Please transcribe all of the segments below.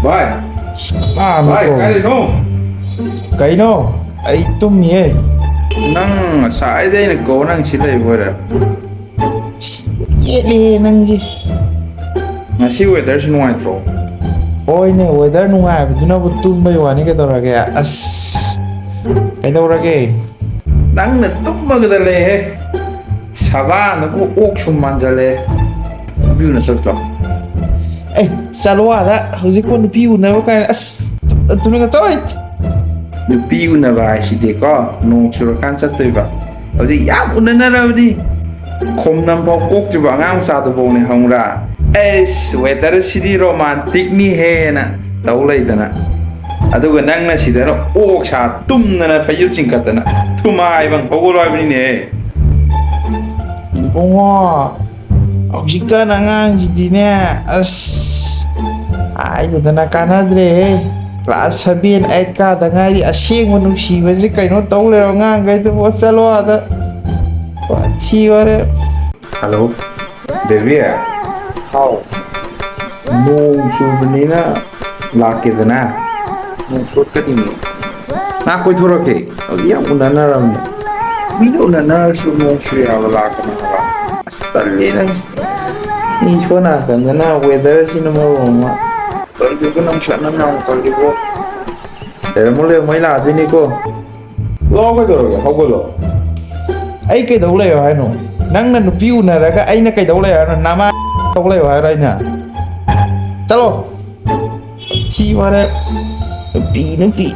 Vai, vai, Ano cái gì to? nó? Kaino? Ay tumiye. Nang sai đây là cố năng xin lấy vừa rồi. Yeli nangji. Ngasi weather xin ngoài thổ. Hoy ne weather nungayabduna tumba wani kedorage. As kedorage. Nang na tumma cái đây Saba nó cũng ốc chung man jale. View nó sắc cho. Ay salwada hujik ko nupiu na ka as tuminga toy. View na ba si de ko nong surakan sa tuy ba. Jadi ya unan na ra đi. Khom nam bao cốc cho ba ngang sa to bong ne hong ra. Weather city romantic ni he na. Tau lai da na. Aduga nang na si da no ốc sa tum na phayu ching kat na. Thumai bang pogoloi ni ne. Bungo. Oxika nangang jidine as ay budana kanadre. Class 7 8 ka da ngai asing manung siwa ji kaino tawle ngang gai to salwada. Thi ware. Hello. Baby à? How? Nung suvenina laki dana. Nung short ka dini. Na koi thora ke. Iya unana ram. Bino unana su nung suya wala ka na ba. Astalle na. Ni chona kan na weather sin mo ma. Kal ko nam shana na kal ko. Pero mo le mai la dini ko. Lo ko do ha ko lo. Ay kay daw layo ano. Nang nanupiu na raga ay na kay daw layo ano nama daw layo ay na. Chalo. Thi ware. Pi nang pi.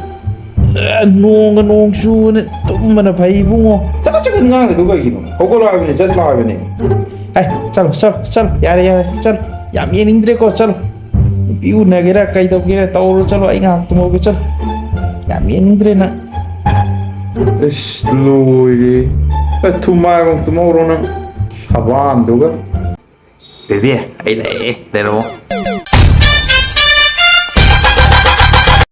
Nong su na tum na phai bungo. Taka chicken nga ko ga gino. Ko ko lo abini just la abini. Ay, chalo, yare, chalo. Yam yen indre ko, chalo. Piu na gira, kay daw gira, tawro, chalo, ay nga, tumogo, chalo. Yam yen indre na. Slowly. Tomorrow na. Saban, duga. Baby, ay na eh. Dero mo.